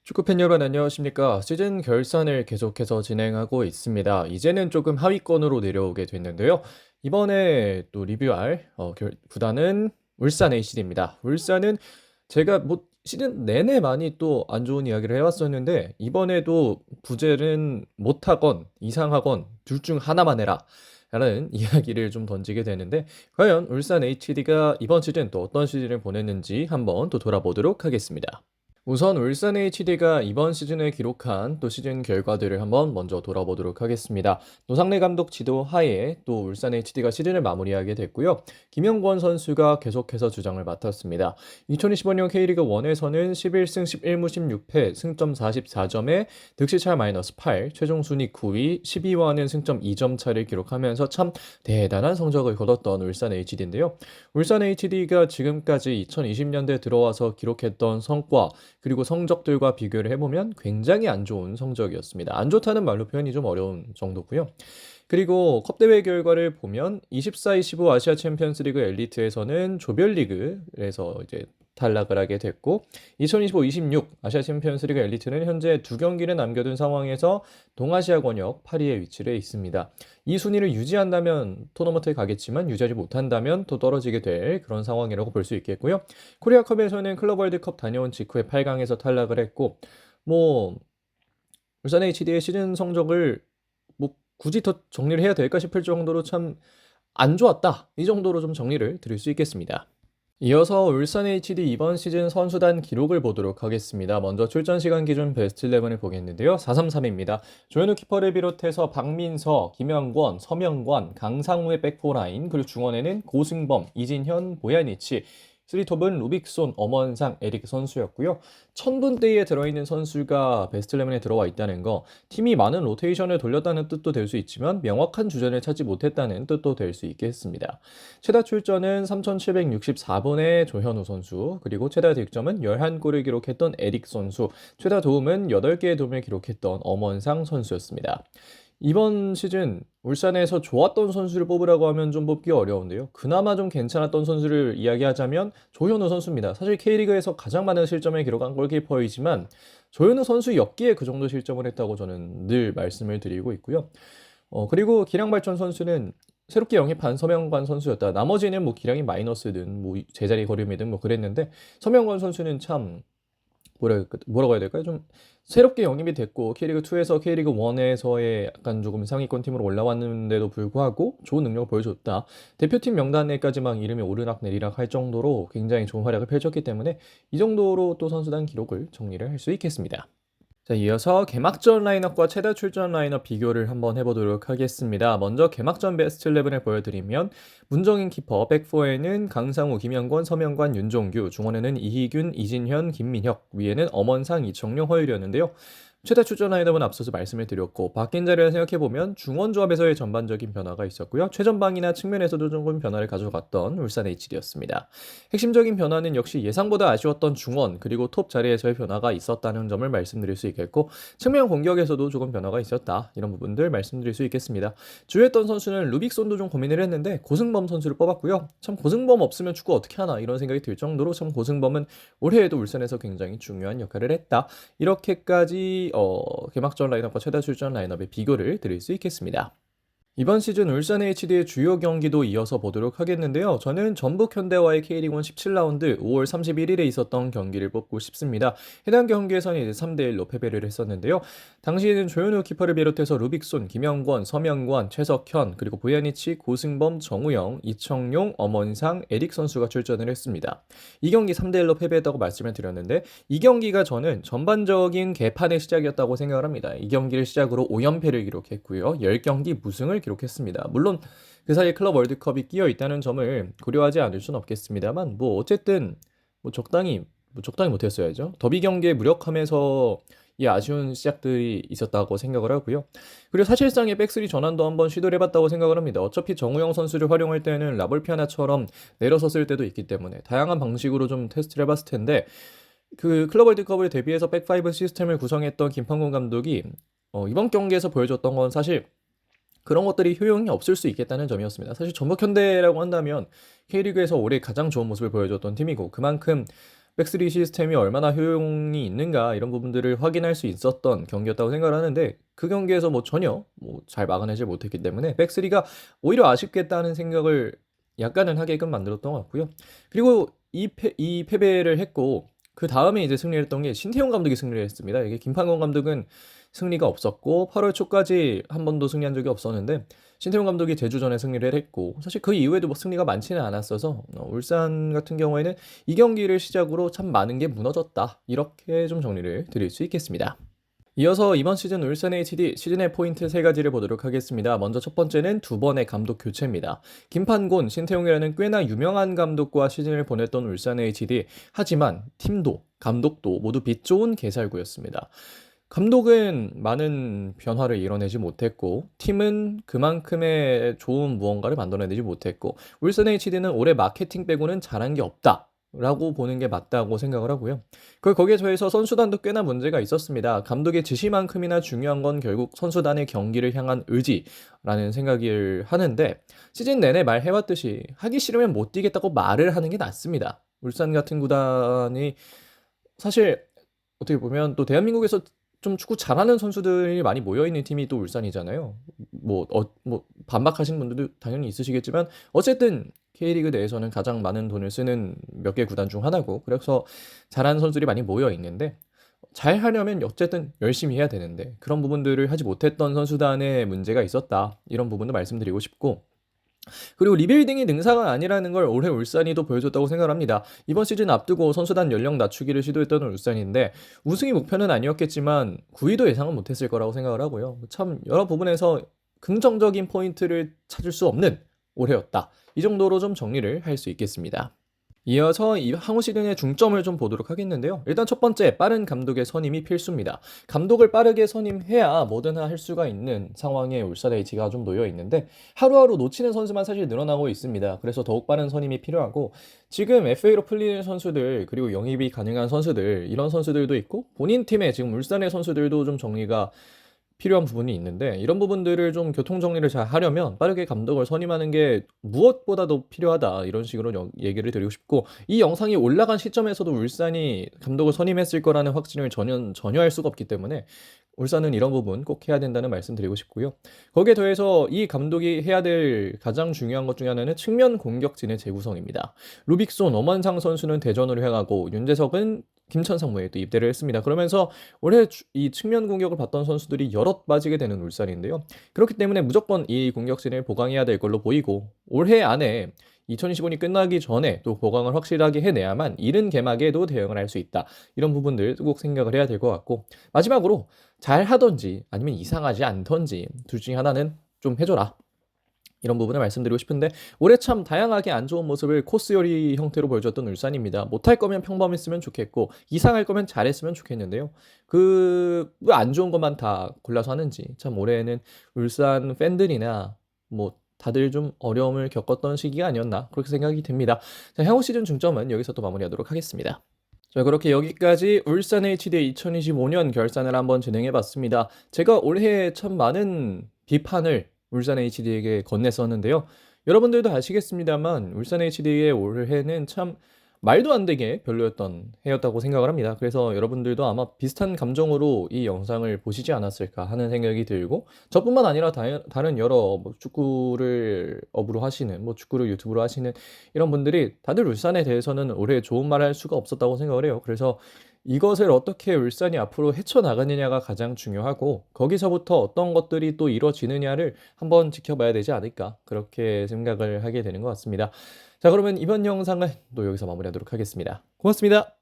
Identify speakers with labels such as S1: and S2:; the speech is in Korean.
S1: 축구팬 여러분 안녕하십니까? 시즌 결산을 계속해서 진행하고 있습니다. 이제는 조금 하위권으로 내려오게 됐는데요. 이번에 또 리뷰할 구단은 울산 HD입니다. 울산은 제가 뭐 시즌 내내 많이 또 안 좋은 이야기를 해왔었는데 이번에도 부재는 못하건 이상하건 둘 중 하나만 해라 라는 이야기를 좀 던지게 되는데 과연 울산 HD가 이번 시즌 또 어떤 시즌을 보냈는지 한번 또 돌아보도록 하겠습니다. 우선 울산 HD가 이번 시즌에 기록한 또 시즌 결과들을 한번 먼저 돌아보도록 하겠습니다. 노상래 감독 지도 하에 또 울산 HD가 시즌을 마무리하게 됐고요. 김영권 선수가 계속해서 주장을 맡았습니다. 2025년 K리그 1에서는 11승 11무 16패, 승점 44점에 득실차 -8, 최종 순위 9위, 12위와는 승점 2점 차를 기록하면서 참 대단한 성적을 거뒀던 울산 HD인데요. 울산 HD가 지금까지 2020년대 들어와서 기록했던 성과 그리고 성적들과 비교를 해보면 굉장히 안 좋은 성적이었습니다. 안 좋다는 말로 표현이 좀 어려운 정도고요. 그리고 컵 대회 결과를 보면 24-25 아시아 챔피언스리그 엘리트에서는 조별리그에서 이제 탈락을 하게 됐고 2025-26 아시아 챔피언스리그 엘리트는 현재 두 경기를 남겨둔 상황에서 동아시아 권역 8위에 위치해 있습니다. 이 순위를 유지한다면 토너먼트에 가겠지만 유지하지 못한다면 또 떨어지게 될 그런 상황이라고 볼 수 있겠고요. 코리아컵에서는 클럽 월드컵 다녀온 직후에 8강에서 탈락을 했고 뭐 울산 HD의 시즌 성적을 뭐 굳이 더 정리를 해야 될까 싶을 정도로 참 안 좋았다. 이 정도로 좀 정리를 드릴 수 있겠습니다. 이어서 울산 HD 이번 시즌 선수단 기록을 보도록 하겠습니다. 먼저 출전 시간 기준 베스트 11을 보겠는데요. 4-3-3입니다. 조현우 키퍼를 비롯해서 박민서, 김영권, 서명권, 강상우의 백포라인, 그리고 중원에는 고승범, 이진현, 보야니치, 3톱은 루빅손, 엄원상, 에릭 선수였고요. 1000분대에 들어있는 선수가 베스트 11에 들어와 있다는 거, 팀이 많은 로테이션을 돌렸다는 뜻도 될 수 있지만 명확한 주전을 찾지 못했다는 뜻도 될 수 있겠습니다. 최다 출전은 3764분의 조현우 선수, 그리고 최다 득점은 11골을 기록했던 에릭 선수, 최다 도움은 8개의 도움을 기록했던 엄원상 선수였습니다. 이번 시즌 울산에서 좋았던 선수를 뽑으라고 하면 좀 뽑기 어려운데요. 그나마 좀 괜찮았던 선수를 이야기하자면 조현우 선수입니다. 사실 K리그에서 가장 많은 실점을 기록한 골키퍼이지만 조현우 선수였기에 그 정도 실점을 했다고 저는 늘 말씀을 드리고 있고요. 그리고 기량발전 선수는 새롭게 영입한 서명관 선수였다. 나머지는 뭐 기량이 마이너스든 뭐 제자리 걸음이든 뭐 그랬는데 서명관 선수는 참 뭐라고 해야 될까요? 좀 새롭게 영입이 됐고 K리그2에서 K리그1에서의 약간 조금 상위권 팀으로 올라왔는데도 불구하고 좋은 능력을 보여줬다. 대표팀 명단에까지 막 이름이 오르락내리락 할 정도로 굉장히 좋은 활약을 펼쳤기 때문에 이 정도로 또 선수단 기록을 정리를 할 수 있겠습니다. 자, 이어서 개막전 라인업과 최다 출전 라인업 비교를 한번 해보도록 하겠습니다. 먼저 개막전 베스트 11을 보여드리면 문정인 키퍼, 백포에는 강상우, 김영권, 서명관, 윤종규, 중원에는 이희균, 이진현, 김민혁, 위에는 엄원상, 이청용, 허율이었는데요. 최다 출전 라인업은 앞서서 말씀을 드렸고 바뀐 자리를 생각해보면 중원 조합에서의 전반적인 변화가 있었고요. 최전방이나 측면에서도 조금 변화를 가져갔던 울산 HD였습니다. 핵심적인 변화는 역시 예상보다 아쉬웠던 중원 그리고 톱 자리에서의 변화가 있었다는 점을 말씀드릴 수 있겠고 측면 공격에서도 조금 변화가 있었다. 이런 부분들 말씀드릴 수 있겠습니다. 주요했던 선수는 루빅손도 좀 고민을 했는데 고승범 선수를 뽑았고요. 참 고승범 없으면 축구 어떻게 하나 이런 생각이 들 정도로 참 고승범은 올해에도 울산에서 굉장히 중요한 역할을 했다. 이렇게까지 개막전 라인업과 최다 출전 라인업의 비교를 드릴 수 있겠습니다. 이번 시즌 울산 HD의 주요 경기도 이어서 보도록 하겠는데요. 저는 전북 현대와의 K리그1 17라운드 5월 31일에 있었던 경기를 뽑고 싶습니다. 해당 경기에서는 이제 3대1로 패배를 했었는데요. 당시에는 조현우 키퍼를 비롯해서 루빅손, 김영권, 서명권, 최석현, 그리고 보야니치, 고승범, 정우영, 이청용, 엄원상, 에릭 선수가 출전을 했습니다. 이 경기 3대1로 패배했다고 말씀을 드렸는데 이 경기가 저는 전반적인 개판의 시작이었다고 생각을 합니다. 이 경기를 시작으로 5연패를 기록했고요. 10경기 무승을 기록했습니다. 물론 그 사이에 클럽 월드컵이 끼어 있다는 점을 고려하지 않을 수는 없겠습니다만 뭐 어쨌든 적당히 못했어야죠. 더비 경기에 무력함에서 이 아쉬운 시작들이 있었다고 생각을 하고요. 그리고 사실상의 백스리 전환도 한번 시도를 해봤다고 생각을 합니다. 어차피 정우영 선수를 활용할 때는 라볼피아나처럼 내려섰을 때도 있기 때문에 다양한 방식으로 좀 테스트를 해봤을 텐데 그 클럽 월드컵을 대비해서 백파이브 시스템을 구성했던 김판곤 감독이 이번 경기에서 보여줬던 건 사실 그런 것들이 효용이 없을 수 있겠다는 점이었습니다. 사실 전북 현대라고 한다면 K리그에서 올해 가장 좋은 모습을 보여줬던 팀이고 그만큼 백스리 시스템이 얼마나 효용이 있는가 이런 부분들을 확인할 수 있었던 경기였다고 생각을 하는데 그 경기에서 뭐 전혀 뭐 잘 막아내질 못했기 때문에 백스리가 오히려 아쉽겠다는 생각을 약간은 하게끔 만들었던 것 같고요. 그리고 이 패배를 했고 그다음에 이제 승리를 했던 게 신태용 감독이 승리를 했습니다. 이게 김판곤 감독은 승리가 없었고 8월 초까지 한 번도 승리한 적이 없었는데 신태용 감독이 제주전에 승리를 했고 사실 그 이후에도 뭐 승리가 많지는 않았어서 울산 같은 경우에는 이 경기를 시작으로 참 많은 게 무너졌다. 이렇게 좀 정리를 드릴 수 있겠습니다. 이어서 이번 시즌 울산 HD 시즌의 포인트 세 가지를 보도록 하겠습니다. 먼저 첫 번째는 두 번의 감독 교체입니다. 김판곤, 신태용이라는 꽤나 유명한 감독과 시즌을 보냈던 울산 HD. 하지만 팀도 감독도 모두 빛 좋은 개살구였습니다. 감독은 많은 변화를 이뤄내지 못했고 팀은 그만큼의 좋은 무언가를 만들어내지 못했고 울산 HD는 올해 마케팅 빼고는 잘한 게 없다. 라고 보는 게 맞다고 생각을 하고요. 거기에 더해서 선수단도 꽤나 문제가 있었습니다. 감독의 지시만큼이나 중요한 건 결국 선수단의 경기를 향한 의지라는 생각을 하는데 시즌 내내 말해왔듯이 하기 싫으면 못 뛰겠다고 말을 하는 게 낫습니다. 울산 같은 구단이 사실 어떻게 보면 또 대한민국에서 좀 축구 잘하는 선수들이 많이 모여있는 팀이 또 울산이잖아요. 뭐 반박하시는 분들도 당연히 있으시겠지만 어쨌든 K리그 내에서는 가장 많은 돈을 쓰는 몇 개 구단 중 하나고 그래서 잘하는 선수들이 많이 모여 있는데 잘 하려면 어쨌든 열심히 해야 되는데 그런 부분들을 하지 못했던 선수단에 문제가 있었다. 이런 부분도 말씀드리고 싶고 그리고 리빌딩이 능사가 아니라는 걸 올해 울산이 또 보여줬다고 생각합니다. 이번 시즌 앞두고 선수단 연령 낮추기를 시도했던 울산인데 우승이 목표는 아니었겠지만 9위도 예상은 못했을 거라고 생각을 하고요. 참 여러 부분에서 긍정적인 포인트를 찾을 수 없는 올해였다. 이 정도로 좀 정리를 할 수 있겠습니다. 이어서 이 향후 시즌의 중점을 좀 보도록 하겠는데요. 일단 첫 번째, 빠른 감독의 선임이 필수입니다. 감독을 빠르게 선임해야 뭐든 할 수가 있는 상황에 울산 H가 좀 놓여 있는데 하루하루 놓치는 선수만 사실 늘어나고 있습니다. 그래서 더욱 빠른 선임이 필요하고 지금 FA로 풀리는 선수들 그리고 영입이 가능한 선수들 이런 선수들도 있고 본인 팀의 지금 울산의 선수들도 좀 정리가 필요한 부분이 있는데 이런 부분들을 좀 교통 정리를 잘 하려면 빠르게 감독을 선임하는 게 무엇보다도 필요하다 이런 식으로 얘기를 드리고 싶고 이 영상이 올라간 시점에서도 울산이 감독을 선임했을 거라는 확신을 전혀 할 수가 없기 때문에 울산은 이런 부분 꼭 해야 된다는 말씀 드리고 싶고요. 거기에 더해서 이 감독이 해야 될 가장 중요한 것 중에 하나는 측면 공격진의 재구성입니다. 루빅손, 엄원상 선수는 대전으로 향하고 윤재석은 김천 상무에 또 입대를 했습니다. 그러면서 올해 이 측면 공격을 봤던 선수들이 여럿 빠지게 되는 울산인데요. 그렇기 때문에 무조건 이 공격진을 보강해야 될 걸로 보이고 올해 안에 2025년이 끝나기 전에 또 보강을 확실하게 해내야만 이른 개막에도 대응을 할 수 있다. 이런 부분들 꼭 생각을 해야 될 것 같고 마지막으로 잘 하던지 아니면 이상하지 않던지 둘 중에 하나는 좀 해줘라. 이런 부분을 말씀드리고 싶은데 올해 참 다양하게 안 좋은 모습을 코스 요리 형태로 보여줬던 울산입니다. 못할 거면 평범했으면 좋겠고 이상할 거면 잘했으면 좋겠는데요. 그 왜 안 좋은 것만 다 골라서 하는지 참 올해는 울산 팬들이나 뭐 다들 좀 어려움을 겪었던 시기가 아니었나 그렇게 생각이 듭니다. 자, 향후 시즌 중점은 여기서 또 마무리하도록 하겠습니다. 자, 그렇게 여기까지 울산 HD 2025년 결산을 한번 진행해봤습니다. 제가 올해 참 많은 비판을 울산 HD에게 건넸었는데요. 여러분들도 아시겠습니다만 울산 HD의 올해는 참 말도 안 되게 별로였던 해였다고 생각을 합니다. 그래서 여러분들도 아마 비슷한 감정으로 이 영상을 보시지 않았을까 하는 생각이 들고 저뿐만 아니라 다른 여러 뭐 축구를 업으로 하시는 뭐 축구를 유튜브로 하시는 이런 분들이 다들 울산에 대해서는 올해 좋은 말 할 수가 없었다고 생각을 해요. 그래서 이것을 어떻게 울산이 앞으로 헤쳐나가느냐가 가장 중요하고 거기서부터 어떤 것들이 또 이루어지느냐를 한번 지켜봐야 되지 않을까 그렇게 생각을 하게 되는 것 같습니다. 자, 그러면 이번 영상은 또 여기서 마무리하도록 하겠습니다. 고맙습니다.